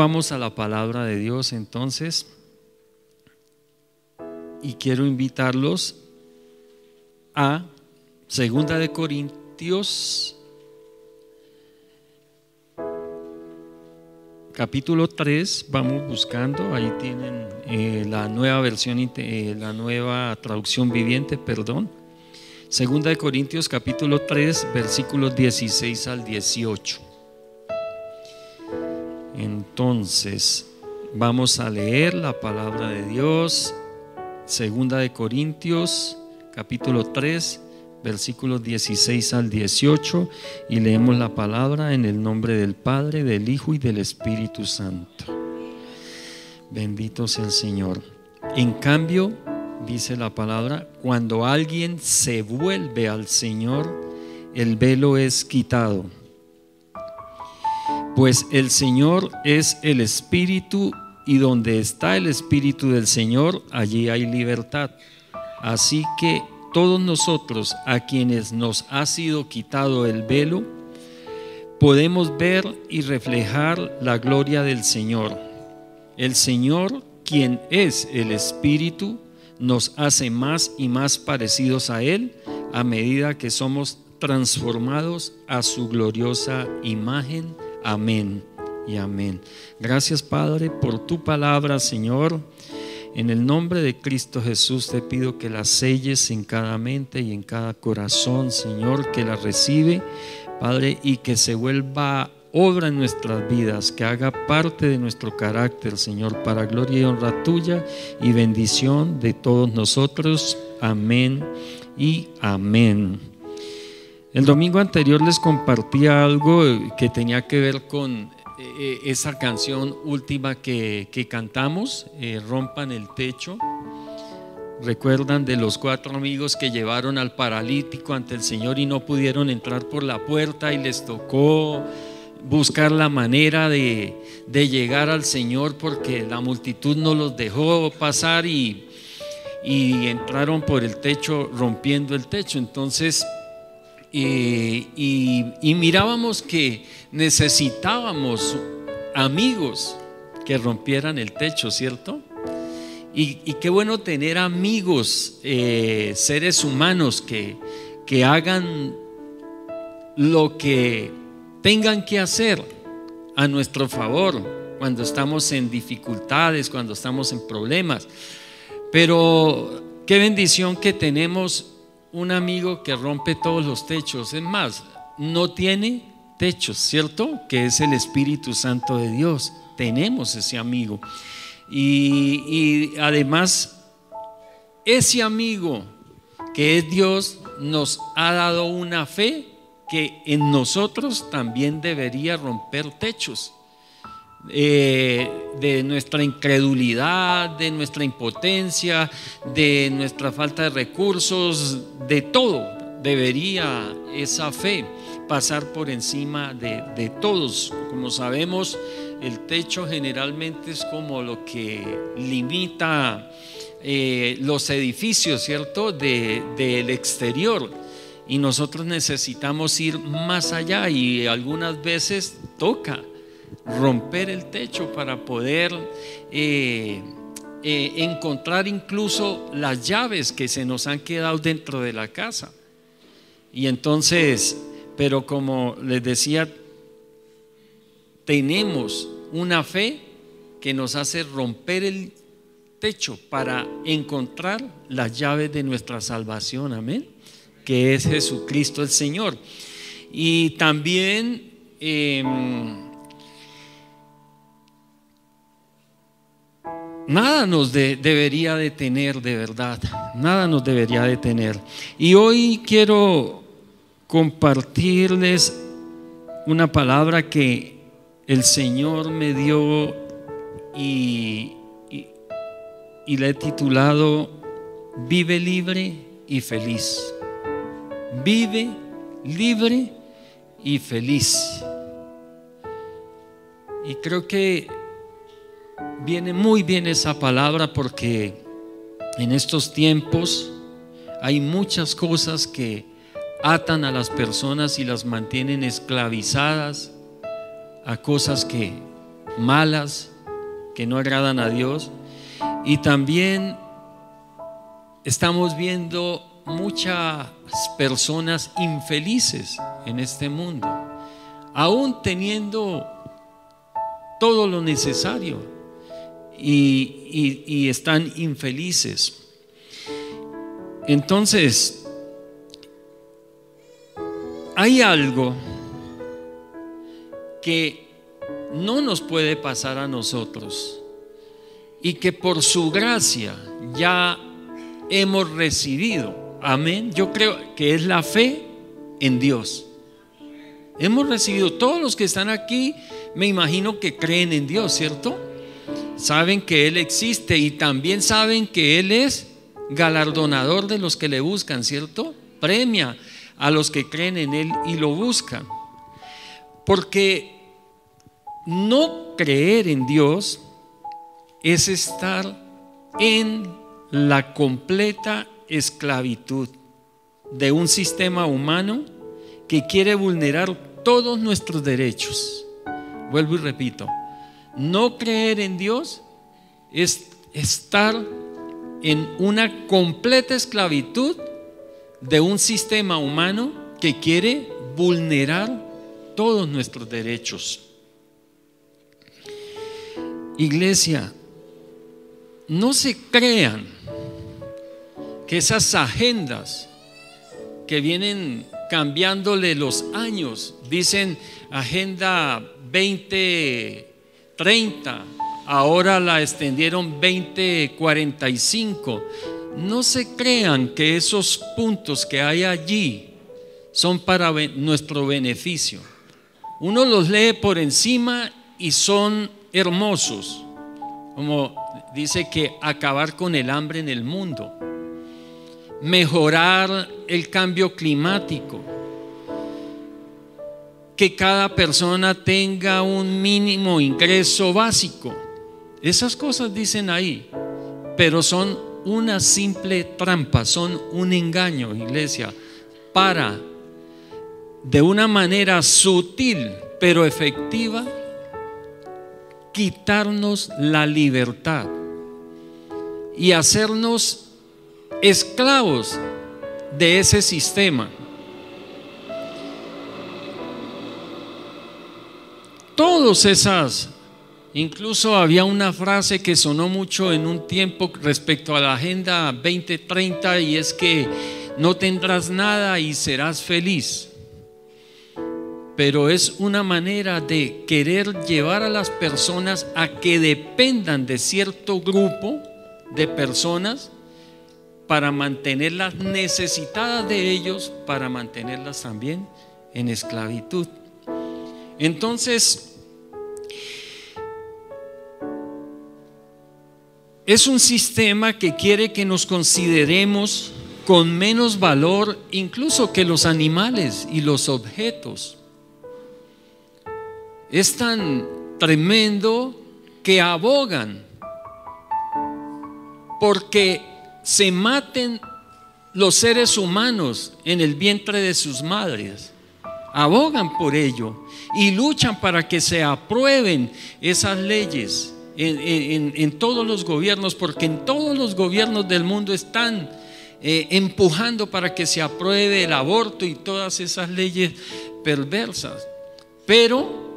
vamos a la palabra de Dios entonces, y quiero invitarlos a 2 Corintios capítulo 3, vamos buscando, ahí tienen la nueva versión, la nueva traducción viviente, perdón. 2 Corintios capítulo 3, versículos 16 al 18. Entonces, vamos a leer la palabra de Dios. 2 Corintios capítulo 3, versículos 16 al 18, y leemos la palabra en el nombre del Padre, del Hijo y del Espíritu Santo. Bendito sea el Señor. En cambio, dice la palabra, cuando alguien se vuelve al Señor, el velo es quitado. Pues el Señor es el Espíritu, y donde está el Espíritu del Señor, allí hay libertad. Así que todos nosotros, a quienes nos ha sido quitado el velo, podemos ver y reflejar la gloria del Señor. El Señor, quien es el Espíritu, nos hace más y más parecidos a Él a medida que somos transformados a su gloriosa imagen. Amén y amén. Gracias, Padre, por tu palabra, Señor. En el nombre de Cristo Jesús te pido que la selles en cada mente y en cada corazón, Señor, que la recibe, Padre, y que se vuelva obra en nuestras vidas, que haga parte de nuestro carácter, Señor, para gloria y honra tuya y bendición de todos nosotros. Amén y amén. El domingo anterior les compartí algo que tenía que ver con esa canción última que cantamos, Rompan el Techo. Recuerdan de los 4 amigos que llevaron al paralítico ante el Señor y no pudieron entrar por la puerta, y les tocó buscar la manera de llegar al Señor porque la multitud no los dejó pasar, y entraron por el techo, rompiendo el techo. Entonces y mirábamos que necesitábamos amigos que rompieran el techo, ¿cierto? Y qué bueno tener amigos, seres humanos que hagan lo que tengan que hacer a nuestro favor cuando estamos en dificultades, cuando estamos en problemas. Pero qué bendición que tenemos un amigo que rompe todos los techos. Es más, no tiene techos, ¿cierto? Que es el Espíritu Santo de Dios. Tenemos ese amigo. Y además, ese amigo que es Dios nos ha dado una fe que en nosotros también debería romper techos. De nuestra incredulidad, de nuestra impotencia, de nuestra falta de recursos, de todo, debería esa fe pasar por encima de todos. Como sabemos, el techo generalmente es como lo que limita los edificios, ¿cierto? Del exterior, y nosotros necesitamos ir más allá, y algunas veces toca romper el techo para poder encontrar incluso las llaves que se nos han quedado dentro de la casa. Y entonces, pero como les decía, tenemos una fe que nos hace romper el techo para encontrar las llaves de nuestra salvación, amén, que es Jesucristo el Señor. Y también nada nos debería detener, de verdad, nada nos debería detener. Y hoy quiero compartirles una palabra que el Señor me dio y la he titulado Vive libre y feliz. Vive libre y feliz. Y creo que viene muy bien esa palabra, porque en estos tiempos hay muchas cosas que atan a las personas y las mantienen esclavizadas a cosas que malas que no agradan a Dios, y también estamos viendo muchas personas infelices en este mundo, aún teniendo todo lo necesario, y están infelices. Entonces, hay algo que no nos puede pasar a nosotros y que por su gracia ya hemos recibido. Amén. Yo creo que es la fe en Dios. Hemos recibido, todos los que están aquí, me imagino que creen en Dios, ¿cierto? Saben que Él existe y también saben que Él es galardonador de los que le buscan, ¿cierto? Premia a los que creen en Él y lo buscan. Porque no creer en Dios es estar en la completa esclavitud de un sistema humano que quiere vulnerar todos nuestros derechos. Vuelvo y repito, no creer en Dios es estar en una completa esclavitud de un sistema humano que quiere vulnerar todos nuestros derechos. Iglesia, no se crean que esas agendas que vienen cambiándole los años, dicen Agenda 2030, ahora la extendieron 2045. No se crean que esos puntos que hay allí son para nuestro beneficio. Uno los lee por encima y son hermosos, como dice que acabar con el hambre en el mundo, mejorar el cambio climático, que cada persona tenga un mínimo ingreso básico. Esas cosas dicen ahí, pero son una simple trampa, son un engaño, iglesia, para de una manera sutil pero efectiva quitarnos la libertad y hacernos esclavos de ese sistema. Todos esas, incluso había una frase que sonó mucho en un tiempo respecto a la Agenda 2030, y es que no tendrás nada y serás feliz. Pero es una manera de querer llevar a las personas a que dependan de cierto grupo de personas para mantenerlas necesitadas de ellos, para mantenerlas también en esclavitud. Entonces, es un sistema que quiere que nos consideremos con menos valor incluso que los animales y los objetos. Es tan tremendo que abogan porque se maten los seres humanos en el vientre de sus madres. Abogan por ello y luchan para que se aprueben esas leyes en todos los gobiernos, porque en todos los gobiernos del mundo están empujando para que se apruebe el aborto y todas esas leyes perversas. Pero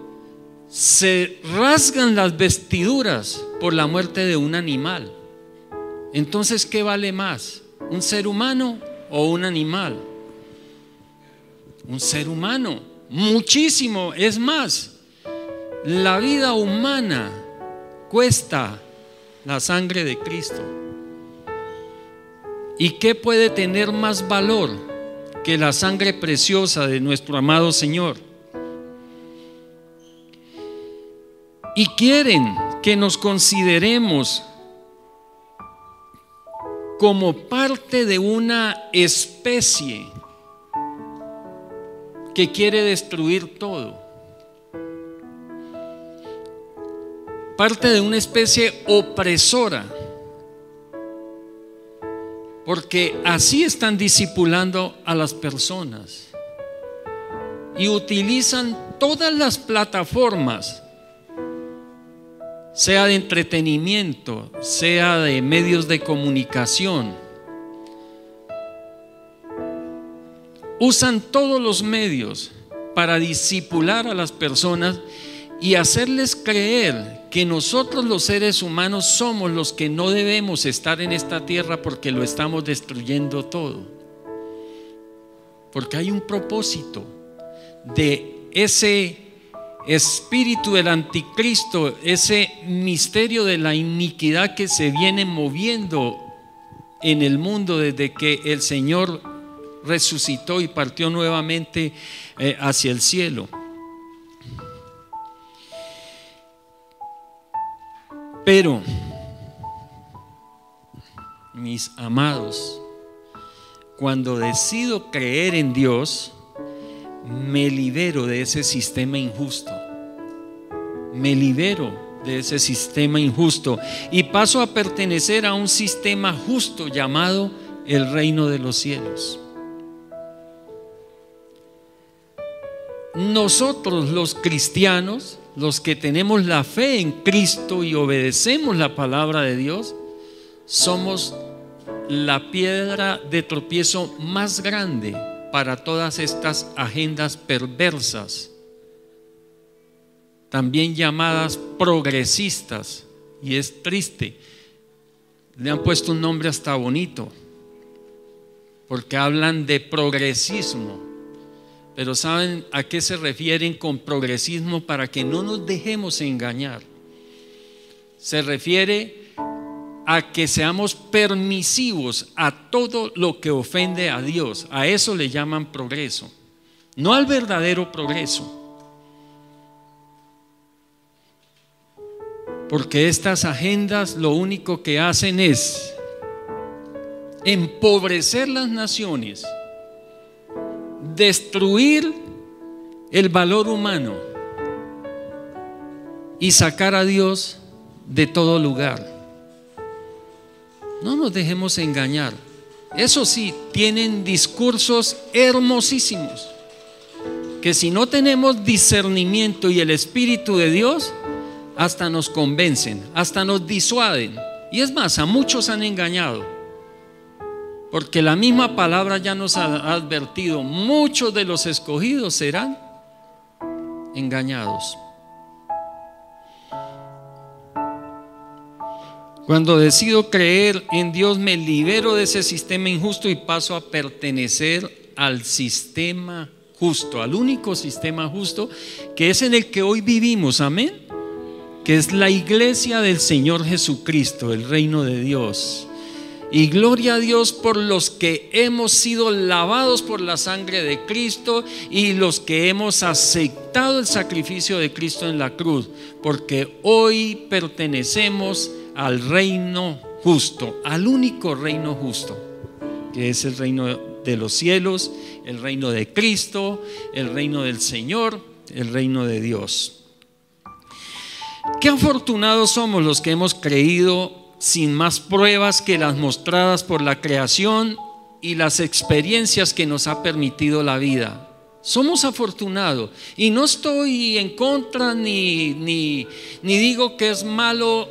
se rasgan las vestiduras por la muerte de un animal. Entonces, ¿qué vale más? ¿Un ser humano o un animal? Un ser humano, muchísimo. Es más, la vida humana cuesta la sangre de Cristo. ¿Y qué puede tener más valor que la sangre preciosa de nuestro amado Señor? Y quieren que nos consideremos como parte de una especie que quiere destruir todo, parte de una especie opresora, porque así están discipulando a las personas y utilizan todas las plataformas sea de entretenimiento, sea de medios de comunicación. Usan todos los medios para discipular a las personas y hacerles creer que nosotros los seres humanos somos los que no debemos estar en esta tierra porque lo estamos destruyendo todo. Porque hay un propósito de ese espíritu del anticristo, ese misterio de la iniquidad que se viene moviendo en el mundo desde que el Señor resucitó y partió nuevamente hacia el cielo. Pero, mis amados, cuando decido creer en Dios, me libero de ese sistema injusto. Me libero de ese sistema injusto y paso a pertenecer a un sistema justo llamado el reino de los cielos. Nosotros los cristianos, los que tenemos la fe en Cristo y obedecemos la palabra de Dios, somos la piedra de tropiezo más grande para todas estas agendas perversas, también llamadas progresistas. Y es triste, le han puesto un nombre hasta bonito, porque hablan de progresismo. Pero ¿saben a qué se refieren con progresismo? Para que no nos dejemos engañar. Se refiere a que seamos permisivos a todo lo que ofende a Dios. A eso le llaman progreso, no al verdadero progreso. Porque estas agendas lo único que hacen es empobrecer las naciones, destruir el valor humano y sacar a Dios de todo lugar. No nos dejemos engañar. Eso sí, tienen discursos hermosísimos que si no tenemos discernimiento y el Espíritu de Dios, hasta nos convencen, hasta nos disuaden. Y es más, a muchos han engañado. Porque la misma palabra ya nos ha advertido, muchos de los escogidos serán engañados. Cuando decido creer en Dios, me libero de ese sistema injusto y paso a pertenecer al sistema justo, al único sistema justo, que es en el que hoy vivimos, amén, que es la iglesia del Señor Jesucristo, el reino de Dios. Y gloria a Dios por los que hemos sido lavados por la sangre de Cristo y los que hemos aceptado el sacrificio de Cristo en la cruz, porque hoy pertenecemos al reino justo, al único reino justo, que es el reino de los cielos, el reino de Cristo, el reino del Señor, el reino de Dios. Qué afortunados somos los que hemos creído sin más pruebas que las mostradas por la creación y las experiencias que nos ha permitido la vida. Somos afortunados y no estoy en contra ni digo que es malo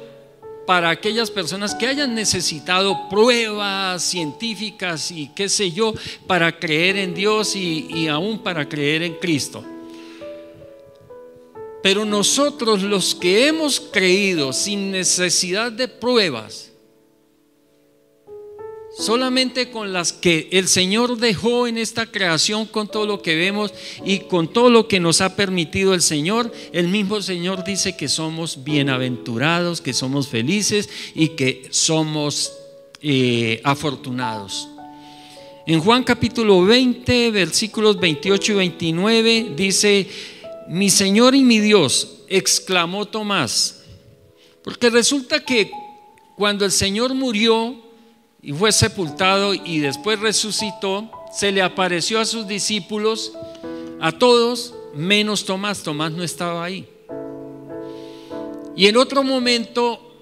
para aquellas personas que hayan necesitado pruebas científicas y qué sé yo para creer en Dios y aún para creer en Cristo. Pero nosotros, los que hemos creído sin necesidad de pruebas, solamente con las que el Señor dejó en esta creación, con todo lo que vemos y con todo lo que nos ha permitido el Señor, el mismo Señor dice que somos bienaventurados, que somos felices y que somos afortunados. En Juan capítulo 20, versículos 28 y 29 dice: mi Señor y mi Dios, exclamó Tomás. Porque resulta que cuando el Señor murió y fue sepultado y después resucitó, se le apareció a sus discípulos, a todos menos Tomás. Tomás no estaba ahí. Y en otro momento,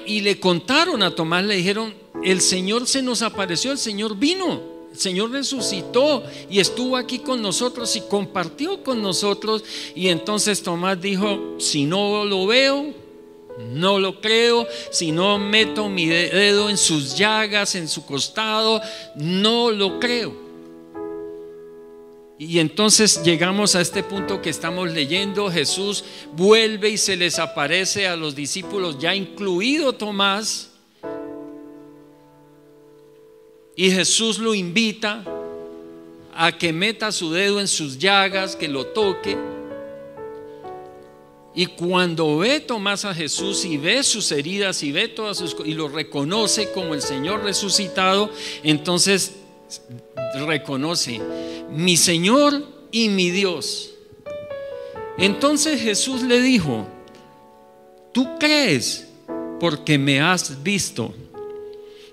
y le contaron a Tomás, le dijeron: el Señor se nos apareció, el Señor vino, el Señor resucitó y estuvo aquí con nosotros y compartió con nosotros. Y entonces Tomás dijo: si no lo veo, No lo creo si no meto mi dedo en sus llagas, en su costado. No lo creo. Y entonces llegamos a este punto que estamos leyendo. Jesús vuelve y se les aparece a los discípulos, ya incluido Tomás. Y Jesús lo invita a que meta su dedo en sus llagas, que lo toque. Y cuando ve Tomás a Jesús y ve sus heridas y ve todas sus cosas y lo reconoce como el Señor resucitado, entonces reconoce: mi Señor y mi Dios. Entonces Jesús le dijo: tú crees porque me has visto.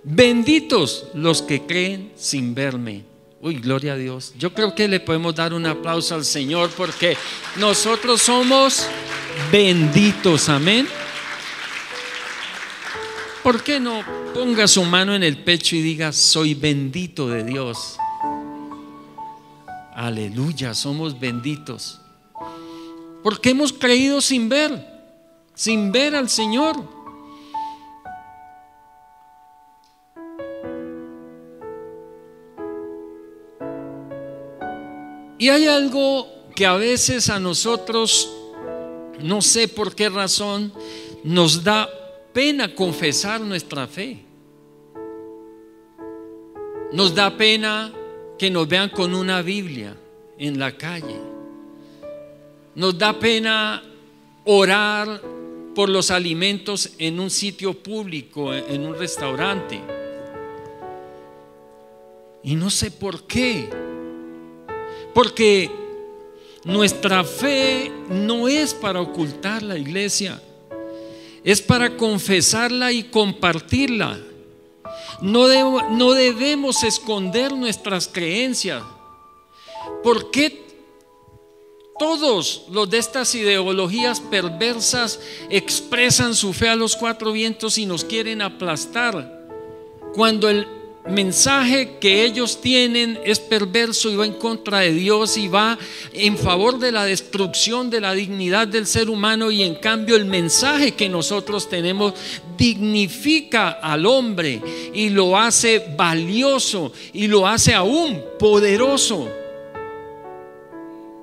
Benditos los que creen sin verme. Uy, gloria a Dios. Yo creo que le podemos dar un aplauso al Señor, porque nosotros somos benditos. Amén. ¿Por qué no ponga su mano en el pecho y diga: soy bendito de Dios? Aleluya, somos benditos porque hemos creído sin ver al Señor. Y hay algo que a veces a nosotros, no sé por qué razón, nos da pena confesar nuestra fe. Nos da pena que nos vean con una Biblia en la calle. Nos da pena orar por los alimentos en un sitio público, en un restaurante. Y no sé por qué. Porque nuestra fe no es para ocultar la iglesia, es para confesarla y compartirla. No debemos esconder nuestras creencias. ¿Por qué todos los de estas ideologías perversas expresan su fe a los cuatro vientos y nos quieren aplastar, cuando el mensaje que ellos tienen es perverso y va en contra de Dios y va en favor de la destrucción de la dignidad del ser humano? Y en cambio el mensaje que nosotros tenemos dignifica al hombre y lo hace valioso y lo hace aún poderoso,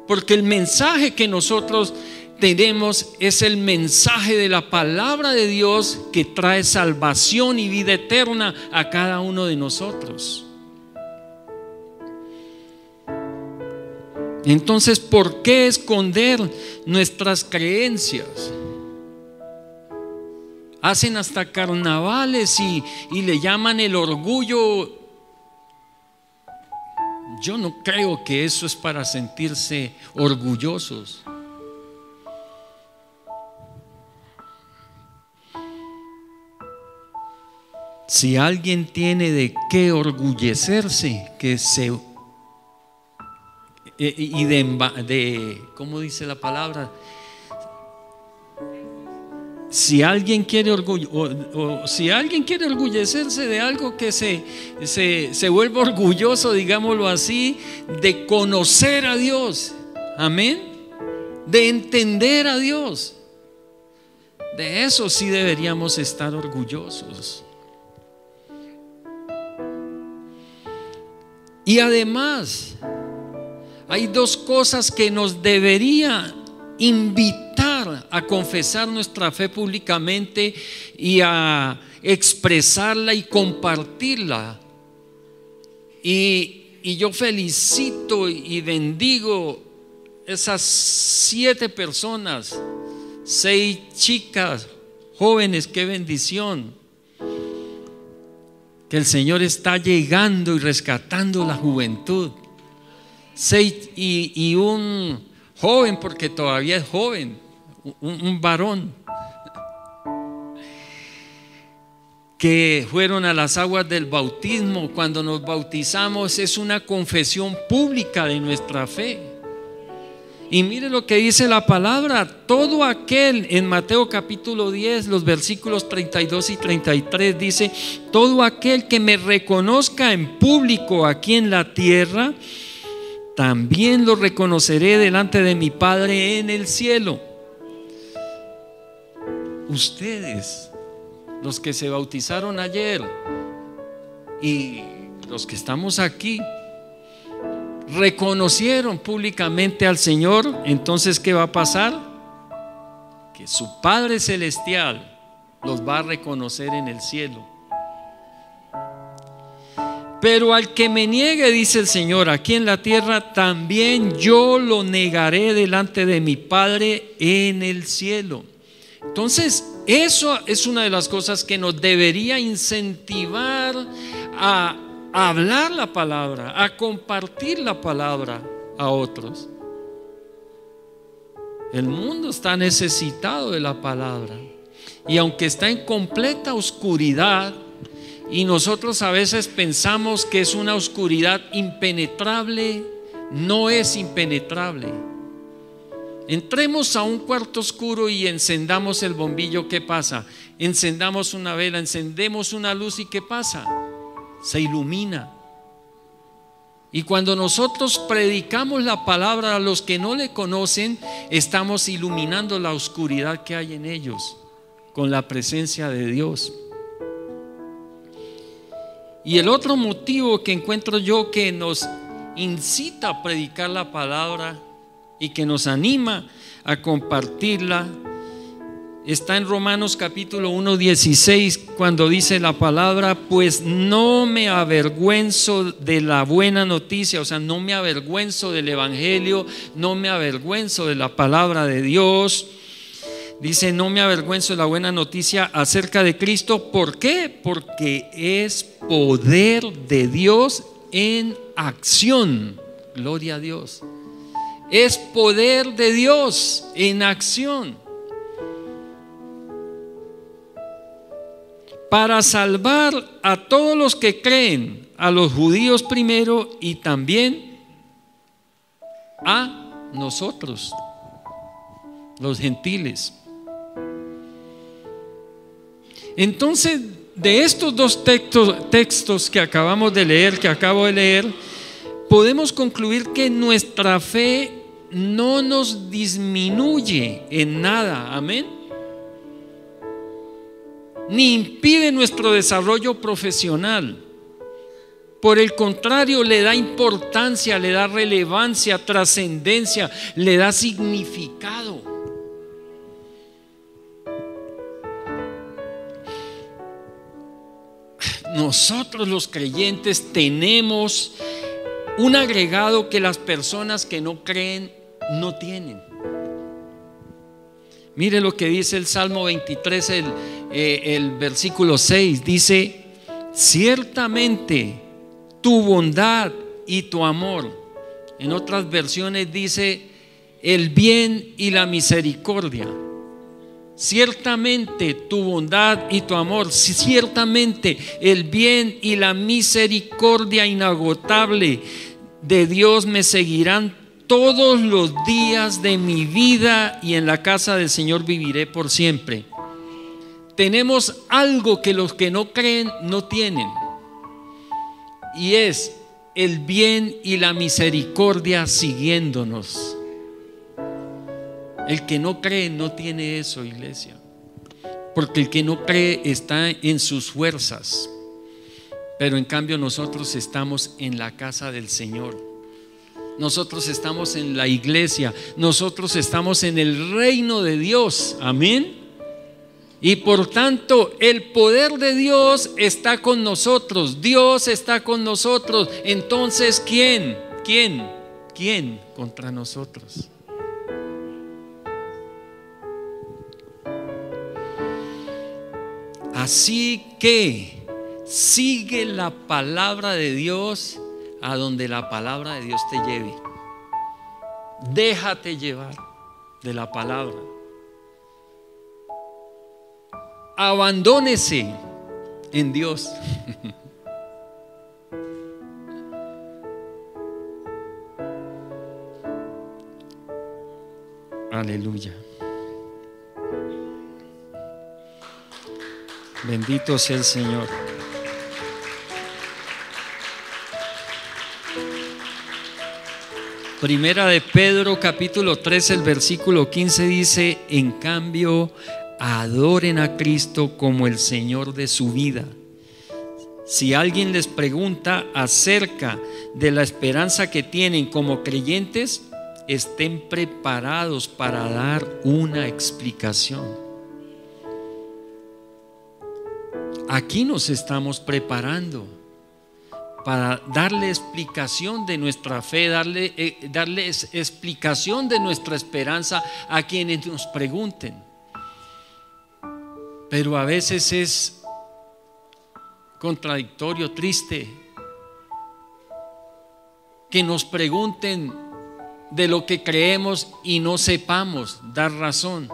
porque el mensaje que nosotros tenemos es el mensaje de la palabra de Dios, que trae salvación y vida eterna a cada uno de nosotros. Entonces, ¿por qué esconder nuestras creencias? Hacen hasta carnavales y le llaman el orgullo. Yo no creo que eso es para sentirse orgullosos. Si alguien tiene de qué orgullecerse, que se ¿cómo dice la palabra? Si alguien quiere si alguien quiere orgullecerse de algo, que se vuelva orgulloso, digámoslo así, de conocer a Dios. Amén. De entender a Dios. De eso sí deberíamos estar orgullosos. Y además, hay dos cosas que nos debería invitar a confesar nuestra fe públicamente y a expresarla y compartirla. Y yo felicito y bendigo esas 7 personas, 6 chicas jóvenes. Qué bendición que el Señor está llegando y rescatando la juventud. 6 y un joven, porque todavía es joven, un varón, que fueron a las aguas del bautismo. Cuando nos bautizamos es una confesión pública de nuestra fe. Y mire lo que dice la palabra: todo aquel, en Mateo capítulo 10, los versículos 32 y 33, dice: todo aquel que me reconozca en público aquí en la tierra, también lo reconoceré delante de mi Padre en el cielo. ustedes, los que se bautizaron ayer y los que estamos aquí, reconocieron públicamente al Señor, entonces ¿qué va a pasar? Que su Padre Celestial los va a reconocer en el cielo. Pero al que me niegue, dice el Señor, aquí en la tierra, también yo lo negaré delante de mi Padre en el cielo. Entonces, eso es una de las cosas que nos debería incentivar a hablar la palabra, a compartir la palabra a otros. El mundo está necesitado de la palabra, y aunque está en completa oscuridad, y nosotros a veces pensamos que es una oscuridad impenetrable, no es impenetrable. Entremos a un cuarto oscuro y encendamos el bombillo, ¿qué pasa? Encendamos una vela, encendemos una luz, ¿y qué pasa? Se ilumina. Y cuando nosotros predicamos la palabra a los que no le conocen, estamos iluminando la oscuridad que hay en ellos con la presencia de Dios. Y el otro motivo que encuentro yo que nos incita a predicar la palabra y que nos anima a compartirla está en Romanos capítulo 1:16, cuando dice la palabra: pues no me avergüenzo de la buena noticia, o sea, no me avergüenzo del evangelio, no me avergüenzo de la palabra de Dios. Dice: no me avergüenzo de la buena noticia acerca de Cristo. ¿Por qué? Porque es poder de Dios en acción. Gloria a Dios. Es poder de Dios en acción para salvar a todos los que creen, a los judíos primero y también a nosotros, los gentiles. Entonces, de estos dos textos que acabamos de leer, que acabo de leer, podemos concluir que nuestra fe no nos disminuye en nada, amén, ni impide nuestro desarrollo profesional. Por el contrario, le da importancia, le da relevancia, trascendencia, le da significado. Nosotros los creyentes tenemos un agregado que las personas que no creen no tienen. Mire lo que dice el Salmo 23, el versículo 6, dice: ciertamente tu bondad y tu amor. En otras versiones dice: el bien y la misericordia. Ciertamente tu bondad y tu amor, ciertamente el bien y la misericordia inagotable de Dios me seguirán todos los días de mi vida, y en la casa del Señor viviré por siempre. Tenemos algo que los que no creen no tienen, y es el bien y la misericordia siguiéndonos. El que no cree no tiene eso, iglesia, porque el que no cree está en sus fuerzas, pero en cambio nosotros estamos en la casa del Señor, nosotros estamos en la iglesia, nosotros estamos en el reino de Dios, amén. Y por tanto el poder de Dios está con nosotros, Dios está con nosotros. Entonces, ¿quién contra nosotros? Así que sigue la palabra de Dios a donde la palabra de Dios te lleve. Déjate llevar de la palabra. Abandónese en Dios. Aleluya. Bendito sea el Señor. Primera de Pedro capítulo 3, el versículo 15 dice: en cambio, adoren a Cristo como el Señor de su vida. Si alguien les pregunta acerca de la esperanza que tienen como creyentes, estén preparados para dar una explicación. Aquí nos estamos preparando para darle explicación de nuestra fe, darles explicación de nuestra esperanza a quienes nos pregunten. Pero a veces es contradictorio, triste, que nos pregunten de lo que creemos y no sepamos dar razón.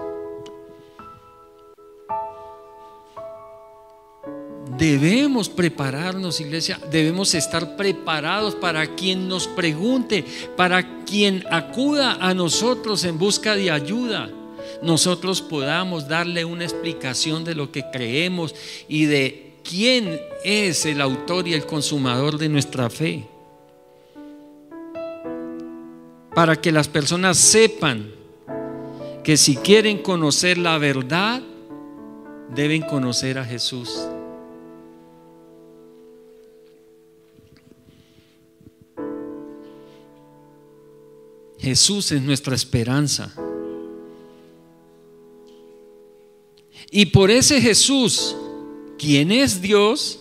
Debemos prepararnos, iglesia, debemos estar preparados para quien nos pregunte, para quien acuda a nosotros en busca de ayuda, nosotros podamos darle una explicación de lo que creemos y de quién es el autor y el consumador de nuestra fe, para que las personas sepan que si quieren conocer la verdad, deben conocer a Jesús. Jesús es nuestra esperanza. Y por ese Jesús, quien es Dios,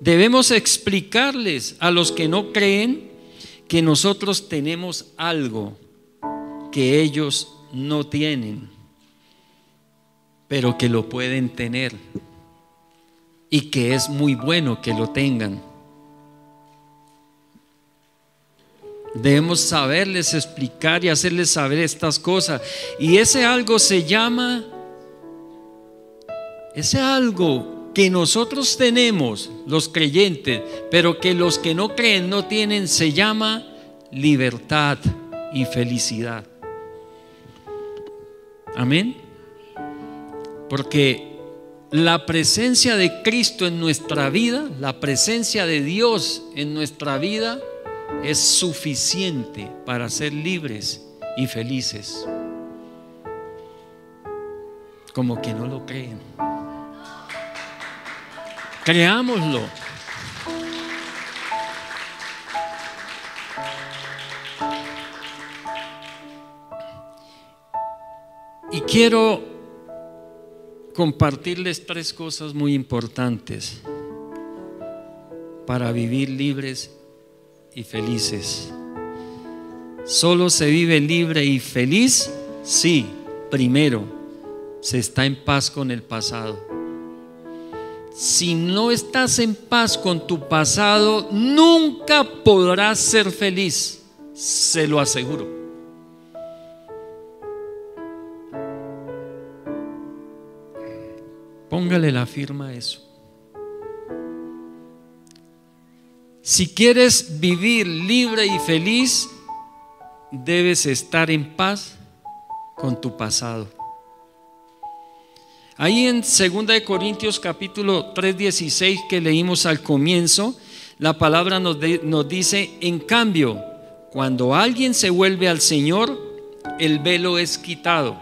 debemos explicarles a los que no creen que nosotros tenemos algo que ellos no tienen, pero que lo pueden tener y que es muy bueno que lo tengan. Debemos saberles explicar y hacerles saber estas cosas. Y ese algo se llama, ese algo que nosotros tenemos, los creyentes, pero que los que no creen no tienen, se llama libertad y felicidad. Amén. Porque la presencia de Cristo en nuestra vida, la presencia de Dios en nuestra vida, es suficiente para ser libres y felices. Como que no lo creen. Creámoslo. Y quiero compartirles 3 cosas muy importantes para vivir libres y felices. Solo se vive libre y feliz si, primero, se está en paz con el pasado. Si no estás en paz con tu pasado, nunca podrás ser feliz, se lo aseguro. Póngale la firma a eso. Si quieres vivir libre y feliz, debes estar en paz con tu pasado. Ahí en 2 Corintios capítulo 3:16 que leímos al comienzo, la palabra nos dice: en cambio, cuando alguien se vuelve al Señor, el velo es quitado.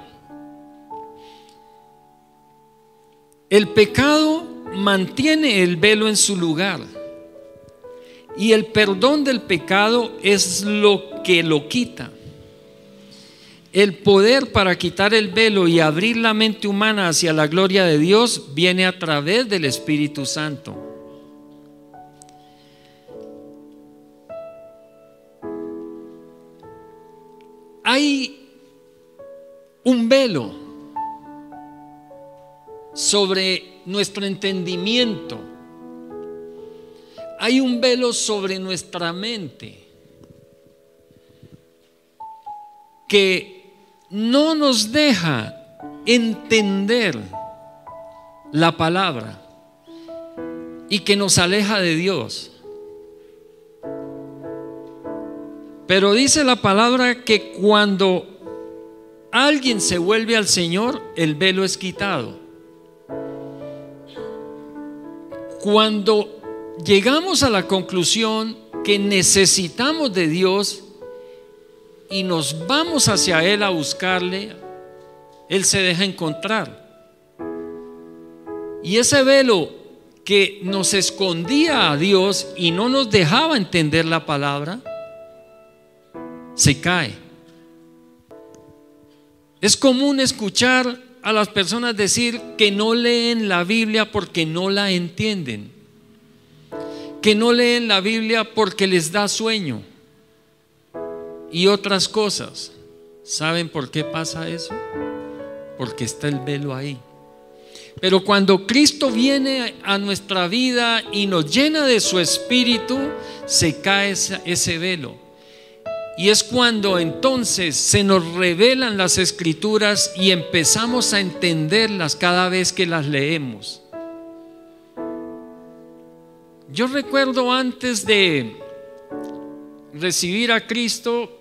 El pecado mantiene el velo en su lugar. Y el perdón del pecado es lo que lo quita. El poder para quitar el velo y abrir la mente humana hacia la gloria de Dios viene a través del Espíritu Santo. Hay un velo sobre nuestro entendimiento. Hay un velo sobre nuestra mente que no nos deja entender la palabra y que nos aleja de Dios. Pero dice la palabra que cuando alguien se vuelve al Señor, el velo es quitado. Cuando llegamos a la conclusión que necesitamos de Dios y nos vamos hacia Él a buscarle, Él se deja encontrar. Y ese velo que nos escondía a Dios y no nos dejaba entender la palabra, se cae. Es común escuchar a las personas decir que no leen la Biblia porque no la entienden, que no leen la Biblia porque les da sueño y otras cosas. ¿Saben por qué pasa eso? Porque está el velo ahí. Pero cuando Cristo viene a nuestra vida y nos llena de su espíritu, se cae ese velo. Y es cuando entonces se nos revelan las escrituras y empezamos a entenderlas cada vez que las leemos. Yo recuerdo antes de recibir a Cristo,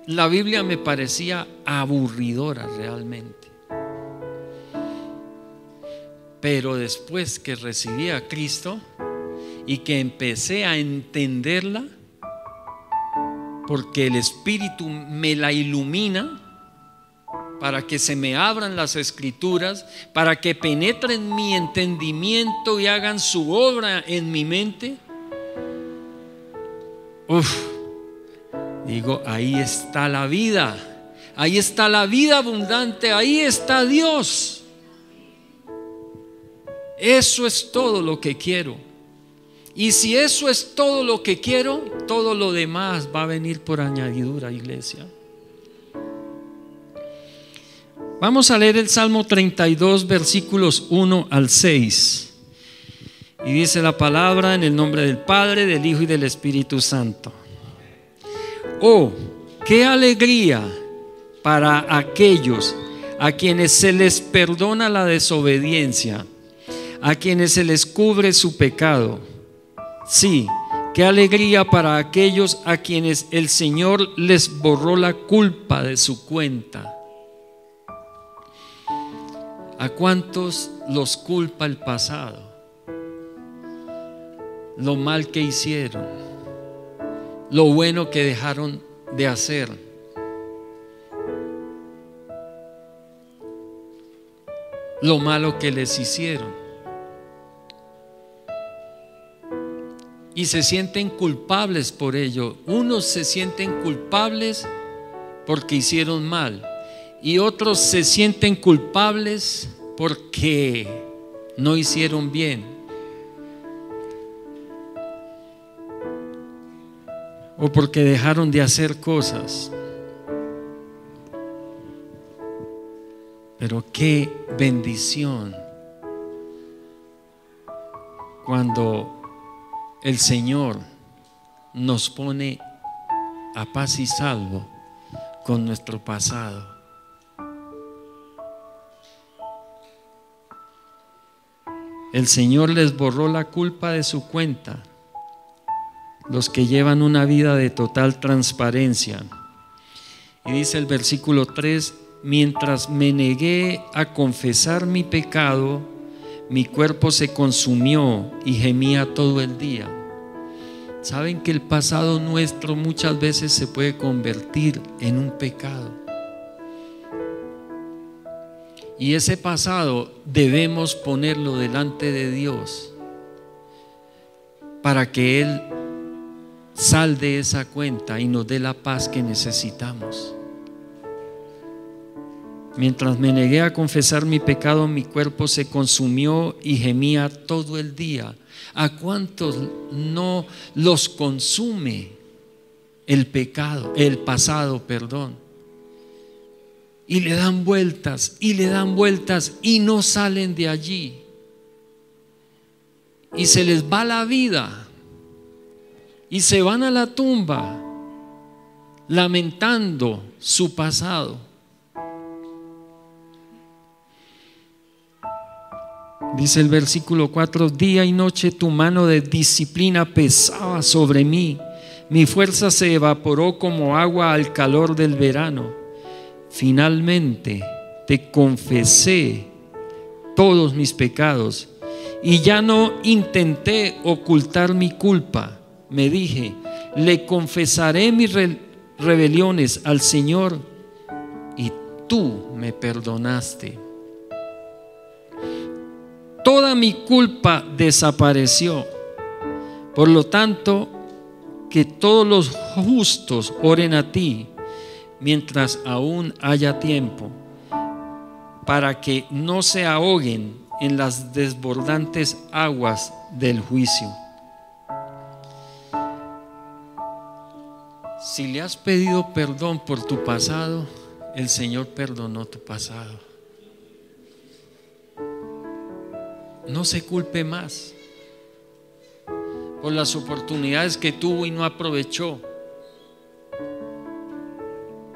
la Biblia me parecía aburridora realmente. Pero después que recibí a Cristo y que empecé a entenderla, porque el Espíritu me la ilumina para que se me abran las escrituras, para que penetren mi entendimiento y hagan su obra en mi mente. Digo, ahí está la vida, ahí está la vida abundante, ahí está Dios. Eso es todo lo que quiero. Y si eso es todo lo que quiero, todo lo demás va a venir por añadidura, iglesia. Vamos a leer el Salmo 32, versículos 1 al 6. Y dice la palabra en el nombre del Padre, del Hijo y del Espíritu Santo. Oh, qué alegría para aquellos a quienes se les perdona la desobediencia, a quienes se les cubre su pecado. Sí, qué alegría para aquellos a quienes el Señor les borró la culpa de su cuenta. ¿A cuántos los culpa el pasado? Lo mal que hicieron, lo bueno que dejaron de hacer. Lo malo que les hicieron. Y se sienten culpables por ello. Unos se sienten culpables porque hicieron mal y otros se sienten culpables porque no hicieron bien o porque dejaron de hacer cosas. Pero qué bendición cuando el Señor nos pone a paz y salvo con nuestro pasado. El Señor les borró la culpa de su cuenta, los que llevan una vida de total transparencia. Y dice el versículo 3: mientras me negué a confesar mi pecado, mi cuerpo se consumió y gemía todo el día. ¿Saben que el pasado nuestro muchas veces se puede convertir en un pecado? Y ese pasado debemos ponerlo delante de Dios para que Él salde esa cuenta y nos dé la paz que necesitamos. Mientras me negué a confesar mi pecado, mi cuerpo se consumió y gemía todo el día. ¿A cuántos no los consume el pecado, el pasado, perdón? Y le dan vueltas y le dan vueltas y no salen de allí. Y se les va la vida y se van a la tumba lamentando su pasado. Dice el versículo 4: día y noche tu mano de disciplina pesaba sobre mí. Mi fuerza se evaporó como agua al calor del verano. Finalmente te confesé todos mis pecados y ya no intenté ocultar mi culpa. Me dije: le confesaré mis rebeliones al Señor y tú me perdonaste. toda mi culpa desapareció. Por lo tanto, que todos los justos oren a ti mientras aún haya tiempo, para que no se ahoguen en las desbordantes aguas del juicio. Si le has pedido perdón por tu pasado, el Señor perdonó tu pasado. No se culpe más por las oportunidades que tuvo y no aprovechó,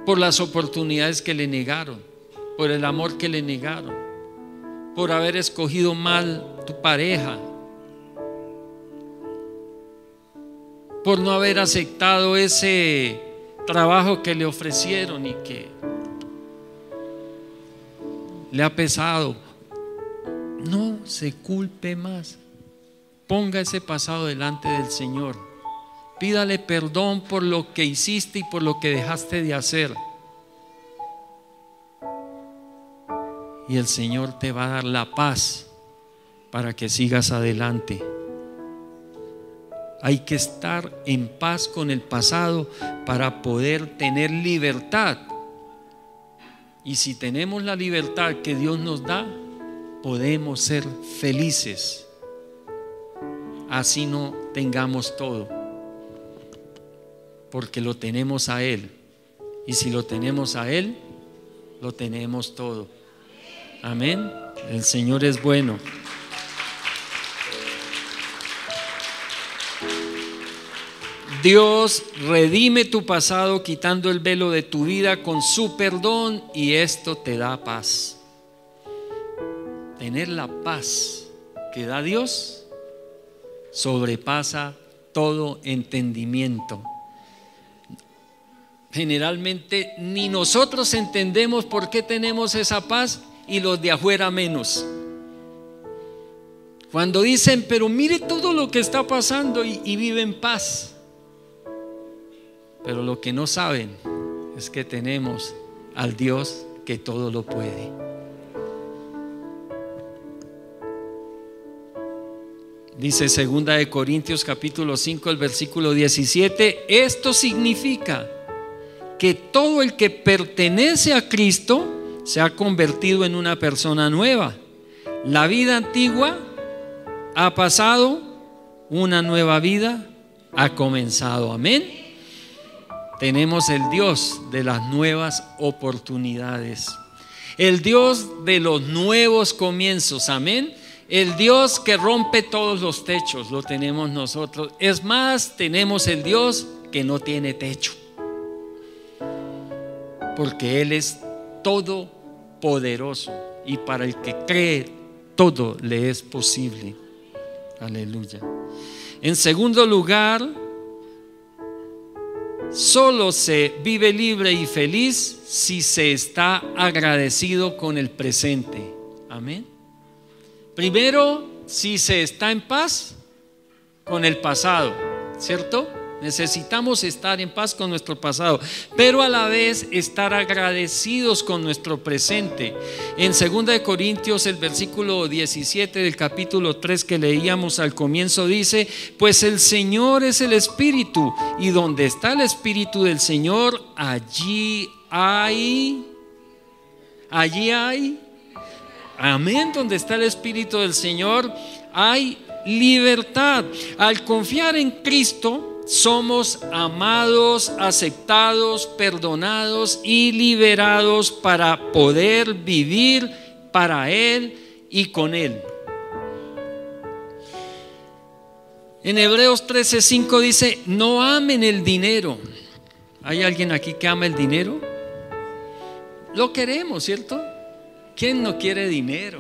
por las oportunidades que le negaron, por el amor que le negaron, por haber escogido mal tu pareja, por no haber aceptado ese trabajo que le ofrecieron y que le ha pesado. No se culpe más. Ponga ese pasado delante del Señor. Pídale perdón por lo que hiciste y por lo que dejaste de hacer. Y el Señor te va a dar la paz para que sigas adelante. Hay que estar en paz con el pasado para poder tener libertad. Y si tenemos la libertad que Dios nos da, podemos ser felices. Así no tengamos todo, porque lo tenemos a Él. Y si lo tenemos a Él, lo tenemos todo. Amén. El Señor es bueno. Dios redime tu pasado quitando el velo de tu vida con su perdón, y esto te da paz. Tener la paz que da Dios sobrepasa todo entendimiento. Generalmente ni nosotros entendemos por qué tenemos esa paz, y los de afuera menos. Cuando dicen, pero mire todo lo que está pasando, y vive en paz. Pero lo que no saben es que tenemos al Dios que todo lo puede. Dice 2 de Corintios capítulo 5, el versículo 17: esto significa que todo el que pertenece a Cristo se ha convertido en una persona nueva. La vida antigua ha pasado, una nueva vida ha comenzado. Amén. Tenemos el Dios de las nuevas oportunidades, el Dios de los nuevos comienzos. Amén. El Dios que rompe todos los techos lo tenemos nosotros. Es más, tenemos el Dios que no tiene techo, porque Él es todopoderoso, y para el que cree todo le es posible. Aleluya. En segundo lugar, solo se vive libre y feliz si se está agradecido con el presente. Amén. Primero, si se está en paz con el pasado, ¿cierto? Necesitamos estar en paz con nuestro pasado, pero a la vez estar agradecidos con nuestro presente. En 2 de Corintios, el versículo 17 del capítulo 3 que leíamos al comienzo dice: pues el Señor es el Espíritu, y donde está el Espíritu del Señor, allí hay, amén, donde está el Espíritu del Señor hay libertad. Al confiar en Cristo, somos amados, aceptados, perdonados y liberados para poder vivir para Él y con Él. En Hebreos 13:5 dice: no amen el dinero. ¿Hay alguien aquí que ama el dinero? Lo queremos, ¿cierto? ¿Quién no quiere dinero?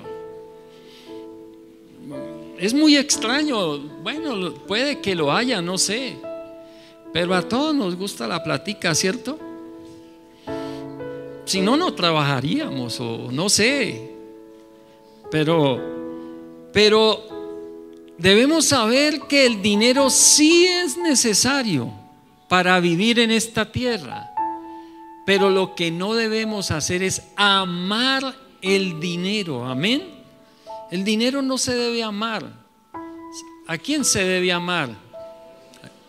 Es muy extraño. Bueno, puede que lo haya, no sé, pero a todos nos gusta la plática, ¿cierto? Si no, no trabajaríamos, o no sé. Pero debemos saber que el dinero sí es necesario para vivir en esta tierra. Pero lo que no debemos hacer es amar el dinero. Amén. El dinero no se debe amar. ¿A quién se debe amar?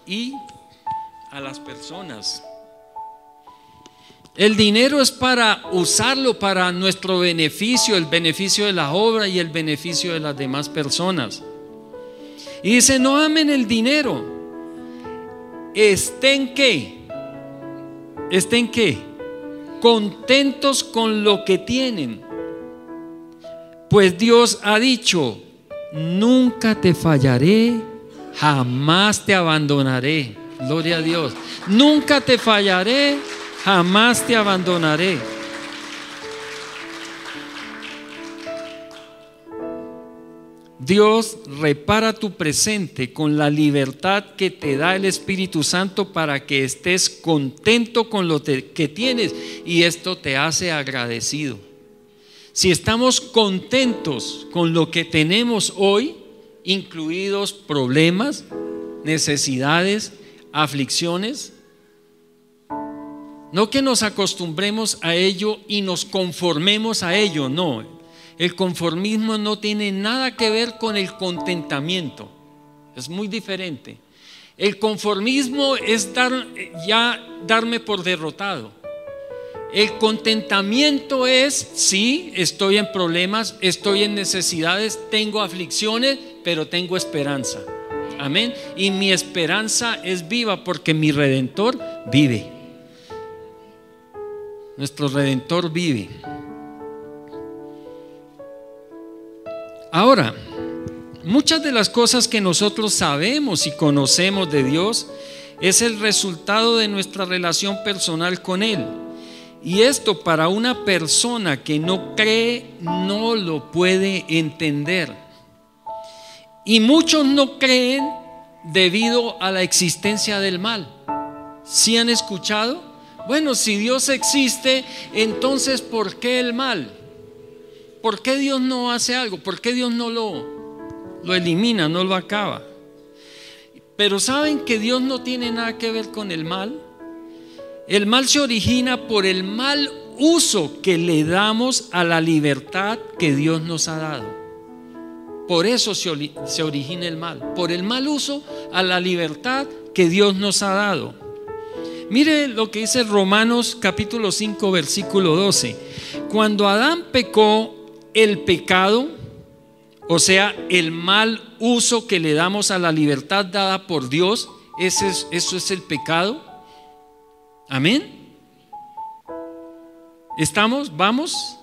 Y a las personas. El dinero es para usarlo para nuestro beneficio, el beneficio de la obra y el beneficio de las demás personas. Y dice, no amen el dinero. ¿Estén qué? ¿Estén qué? Contentos con lo que tienen. Pues Dios ha dicho, nunca te fallaré, jamás te abandonaré. Gloria a Dios. Nunca te fallaré, jamás te abandonaré. Dios repara tu presente con la libertad que te da el Espíritu Santo para que estés contento con lo que tienes, y esto te hace agradecido. Si estamos contentos con lo que tenemos hoy, incluidos problemas, necesidades, aflicciones, no que nos acostumbremos a ello y nos conformemos a ello, no. El conformismo no tiene nada que ver con el contentamiento, es muy diferente. El conformismo es darme por derrotado. El contentamiento es, sí, estoy en problemas, estoy en necesidades, tengo aflicciones, pero tengo esperanza. Amén. Y mi esperanza es viva porque mi Redentor vive. Nuestro Redentor vive. Ahora, muchas de las cosas que nosotros sabemos y conocemos de Dios es el resultado de nuestra relación personal con Él. Y esto para una persona que no cree no lo puede entender. Y muchos no creen debido a la existencia del mal. ¿Sí han escuchado? Bueno, si Dios existe, entonces ¿por qué el mal? ¿Por qué Dios no hace algo? ¿Por qué Dios no lo elimina, no lo acaba? Pero ¿saben que Dios no tiene nada que ver con el mal? El mal se origina por el mal uso que le damos a la libertad que Dios nos ha dado. Por eso se origina el mal, por el mal uso a la libertad que Dios nos ha dado. Mire lo que dice Romanos capítulo 5 versículo 12. Cuando Adán pecó, el pecado, o sea, el mal uso que le damos a la libertad dada por Dios, eso es el pecado. Amén. ¿Estamos? ¿Vamos?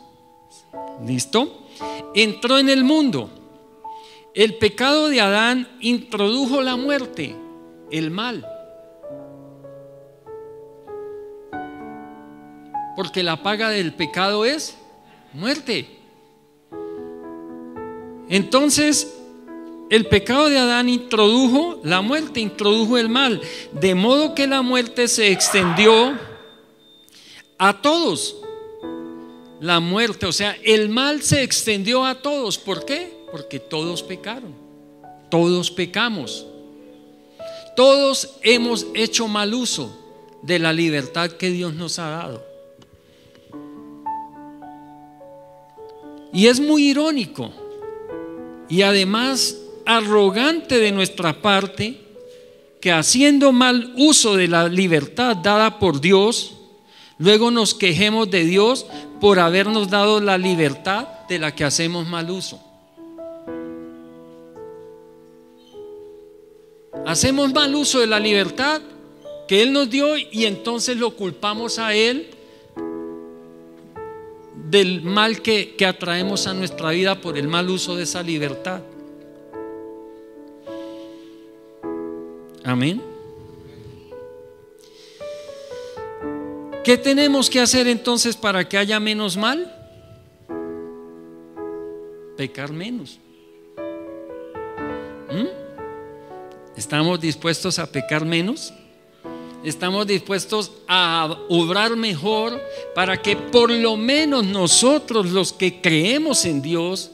¿Listo? Entró en el mundo. El pecado de Adán introdujo la muerte, el mal. Porque la paga del pecado es muerte. Entonces, el pecado de Adán introdujo la muerte, introdujo el mal, de modo que la muerte se extendió a todos. La muerte, o sea, el mal se extendió a todos. ¿Por qué? Porque todos pecaron, todos pecamos, todos hemos hecho mal uso de la libertad que Dios nos ha dado. Y es muy irónico y además arrogante de nuestra parte que, haciendo mal uso de la libertad dada por Dios, luego nos quejemos de Dios por habernos dado la libertad de la que hacemos mal uso. Hacemos mal uso de la libertad que Él nos dio y entonces lo culpamos a Él del mal que atraemos a nuestra vida por el mal uso de esa libertad. Amén. ¿Qué tenemos que hacer entonces para que haya menos mal? Pecar menos. ¿Estamos dispuestos a pecar menos? ¿Estamos dispuestos a obrar mejor para que por lo menos nosotros, los que creemos en Dios,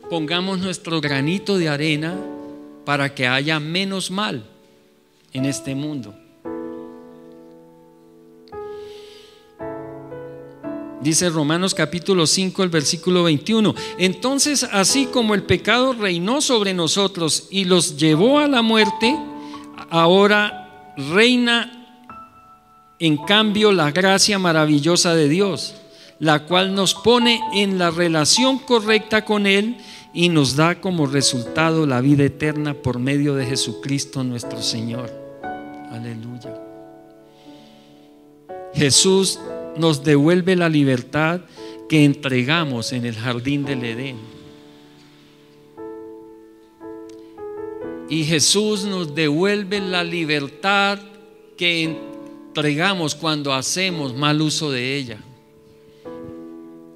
pongamos nuestro granito de arena para que haya menos mal en este mundo? Dice Romanos capítulo 5, el versículo 21. Entonces, así como el pecado reinó sobre nosotros y los llevó a la muerte, ahora reina en cambio la gracia maravillosa de Dios, la cual nos pone en la relación correcta con Él y nos da como resultado la vida eterna por medio de Jesucristo nuestro Señor. Aleluya. Jesús nos devuelve la libertad que entregamos en el jardín del Edén. Y Jesús nos devuelve la libertad que entregamos cuando hacemos mal uso de ella.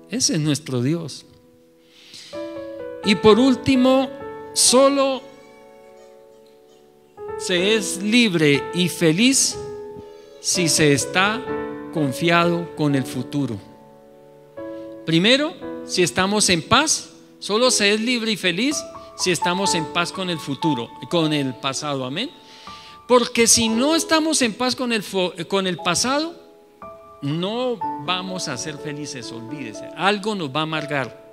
Ese es nuestro Dios. Y por último, solo se es libre y feliz si se está confiado con el futuro. Primero, si estamos en paz, solo se es libre y feliz si estamos en paz con el futuro, con el pasado, amén. Porque si no estamos en paz con el pasado, no vamos a ser felices, olvídese. Algo nos va a amargar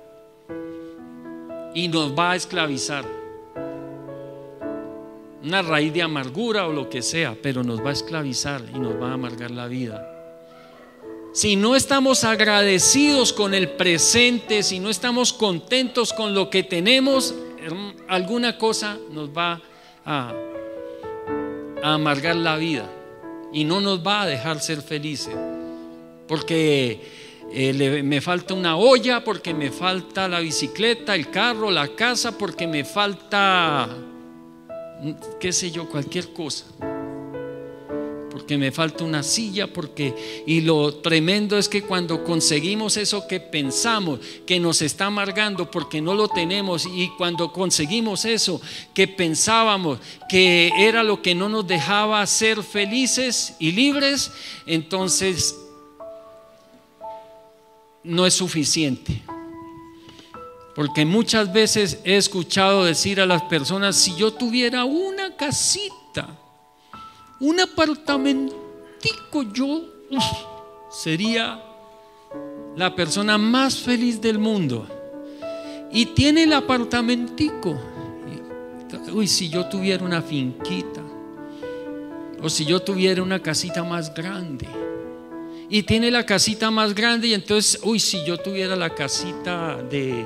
y nos va a esclavizar. Una raíz de amargura o lo que sea, pero nos va a esclavizar y nos va a amargar la vida. Si no estamos agradecidos con el presente, si no estamos contentos con lo que tenemos, alguna cosa nos va a amargar la vida y no nos va a dejar ser felices. Porque me falta una olla, porque me falta la bicicleta, el carro, la casa, porque me falta, qué sé yo, cualquier cosa. Porque me falta una silla, y lo tremendo es que cuando conseguimos eso que pensamos que nos está amargando porque no lo tenemos, y cuando conseguimos eso que pensábamos que era lo que no nos dejaba ser felices y libres, entonces no es suficiente. Porque muchas veces he escuchado decir a las personas: si yo tuviera una casita, un apartamentico, yo sería la persona más feliz del mundo. Y tiene el apartamentico. Uy, si yo tuviera una finquita, o si yo tuviera una casita más grande. Y tiene la casita más grande, y entonces, uy, si yo tuviera la casita de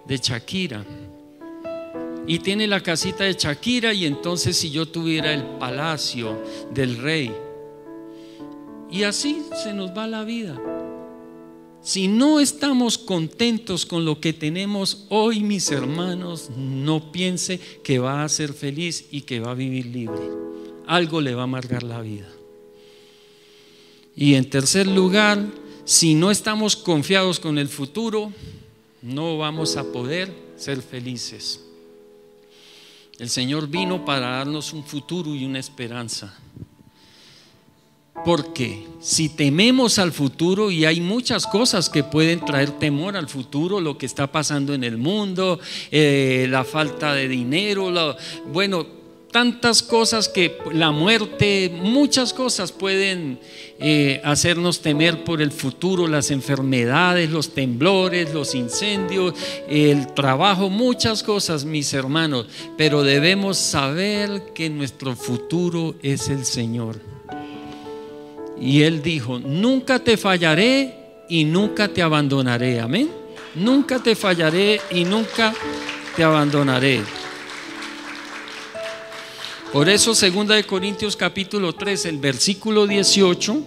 Shakira. Y tiene la casita de Shakira, y entonces si yo tuviera el palacio del rey. Y así se nos va la vida. Si no estamos contentos con lo que tenemos hoy, mis hermanos, no piense que va a ser feliz y que va a vivir libre. Algo le va a amargar la vida. Y en tercer lugar, si no estamos confiados con el futuro, no vamos a poder ser felices. El Señor vino para darnos un futuro y una esperanza. Porque si tememos al futuro, y hay muchas cosas que pueden traer temor al futuro, lo que está pasando en el mundo, la falta de dinero, tantas cosas, que la muerte, muchas cosas pueden hacernos temer por el futuro, las enfermedades, los temblores, los incendios, el trabajo, muchas cosas, mis hermanos. Pero debemos saber que nuestro futuro es el Señor. Y Él dijo: nunca te fallaré y nunca te abandonaré. Amén. Nunca te fallaré y nunca te abandonaré. Por eso 2 Corintios capítulo 3, el versículo 18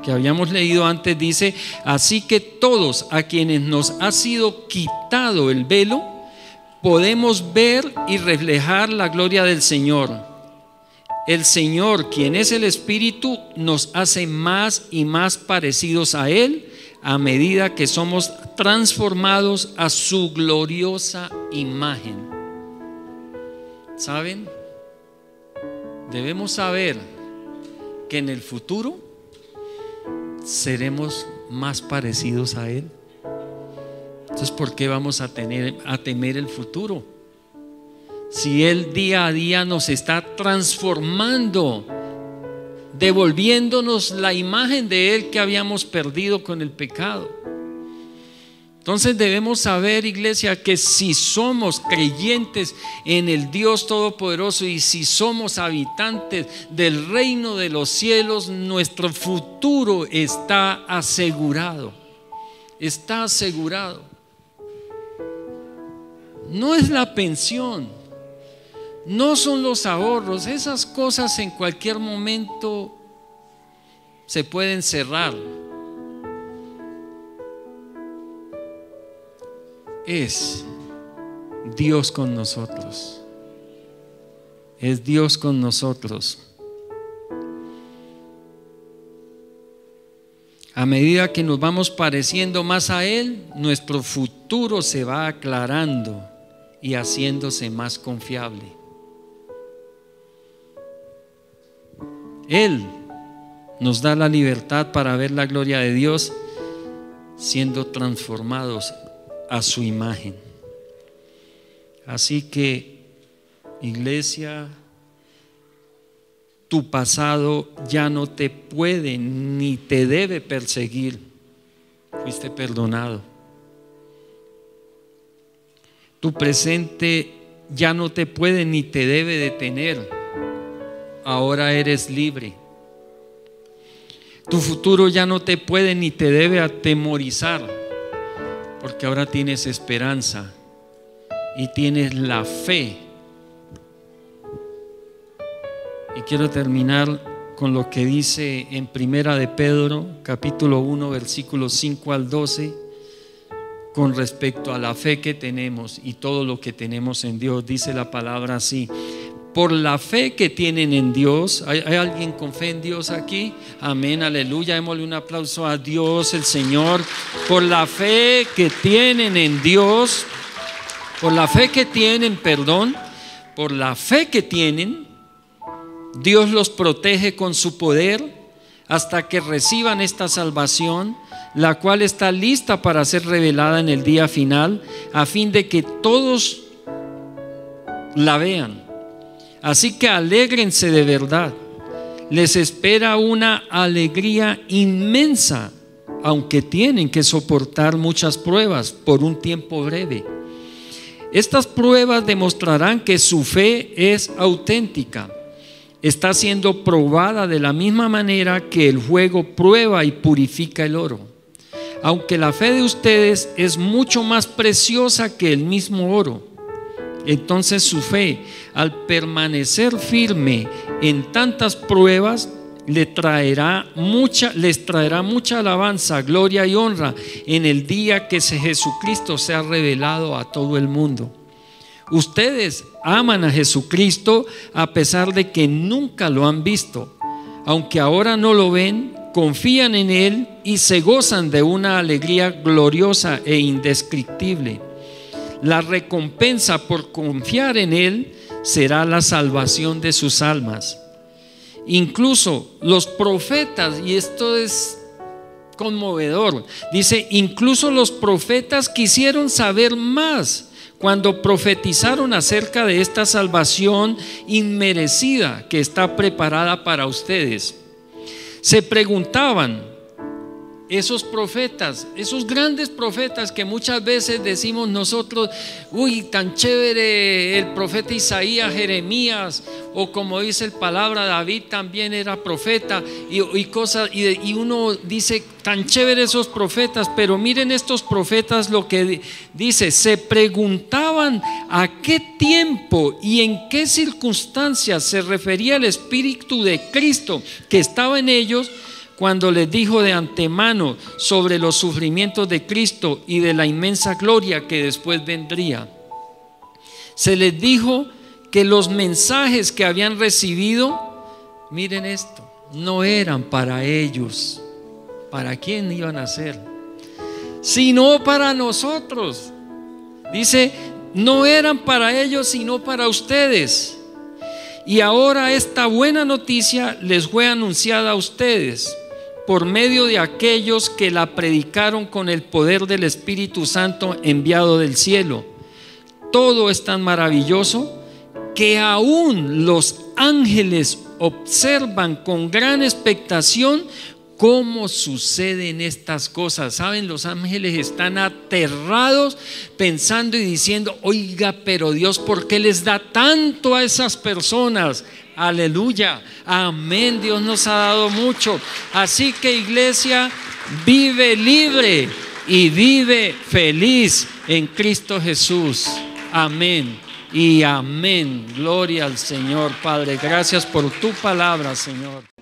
que habíamos leído antes, dice: así que todos a quienes nos ha sido quitado el velo, podemos ver y reflejar la gloria del Señor. El Señor, quien es el Espíritu, nos hace más y más parecidos a Él a medida que somos transformados a su gloriosa imagen. ¿Saben? Debemos saber que en el futuro seremos más parecidos a Él. Entonces, ¿por qué vamos a temer el futuro? Si Él día a día nos está transformando devolviéndonos la imagen de Él que habíamos perdido con el pecado. Entonces debemos saber, iglesia, que si somos creyentes en el Dios Todopoderoso y si somos habitantes del reino de los cielos, nuestro futuro está asegurado. Está asegurado. No es la pensión, no son los ahorros, esas cosas en cualquier momento se pueden cerrar. Es Dios con nosotros. Es Dios con nosotros. A medida que nos vamos pareciendo más a Él, nuestro futuro se va aclarando y haciéndose más confiable. Él nos da la libertad para ver la gloria de Dios siendo transformados a su imagen. Así que, iglesia, tu pasado ya no te puede ni te debe perseguir. Fuiste perdonado. Tu presente ya no te puede ni te debe detener. Ahora eres libre. Tu futuro ya no te puede ni te debe atemorizar, porque ahora tienes esperanza y tienes la fe. Y quiero terminar con lo que dice en Primera de Pedro, capítulo 1, versículos 5 al 12, con respecto a la fe que tenemos y todo lo que tenemos en Dios. Dice la palabra así: por la fe que tienen en Dios. ¿Hay alguien con fe en Dios aquí? Amén, aleluya. Démosle un aplauso a Dios, el Señor. Por la fe que tienen en Dios, por la fe que tienen, por la fe que tienen, Dios los protege con su poder hasta que reciban esta salvación, la cual está lista para ser revelada en el día final, a fin de que todos la vean. Así que alégrense de verdad. Les espera una alegría inmensa, aunque tienen que soportar muchas pruebas por un tiempo breve. Estas pruebas demostrarán que su fe es auténtica. Está siendo probada de la misma manera que el fuego prueba y purifica el oro. Aunque la fe de ustedes es mucho más preciosa que el mismo oro, entonces su fe, al permanecer firme en tantas pruebas, les traerá mucha alabanza, gloria y honra en el día que Jesucristo sea revelado a todo el mundo. Ustedes aman a Jesucristo a pesar de que nunca lo han visto. Aunque ahora no lo ven, confían en Él y se gozan de una alegría gloriosa e indescriptible. La recompensa por confiar en Él será la salvación de sus almas. Incluso los profetas, y esto es conmovedor, dice: incluso los profetas quisieron saber más cuando profetizaron acerca de esta salvación inmerecida que está preparada para ustedes. Se preguntaban, esos profetas, esos grandes profetas que muchas veces decimos nosotros: uy, tan chévere el profeta Isaías, Jeremías, o como dice el palabra, David también era profeta, y cosas, y uno dice, tan chévere esos profetas. Pero miren estos profetas lo que dice: se preguntaban a qué tiempo y en qué circunstancias se refería el Espíritu de Cristo que estaba en ellos, cuando les dijo de antemano sobre los sufrimientos de Cristo y de la inmensa gloria que después vendría. Se les dijo que los mensajes que habían recibido, miren esto, no eran para ellos. ¿Para quién iban a ser? Sino para nosotros. Dice, no eran para ellos, sino para ustedes. Y ahora esta buena noticia les fue anunciada a ustedes por medio de aquellos que la predicaron con el poder del Espíritu Santo enviado del cielo. Todo es tan maravilloso que aún los ángeles observan con gran expectación cómo suceden estas cosas. Saben, los ángeles están aterrados pensando y diciendo: oiga, pero Dios, ¿por qué les da tanto a esas personas? Aleluya, amén. Dios nos ha dado mucho. Así que, iglesia, vive libre y vive feliz en Cristo Jesús. Amén y amén. Gloria al Señor. Padre, gracias por tu palabra, Señor.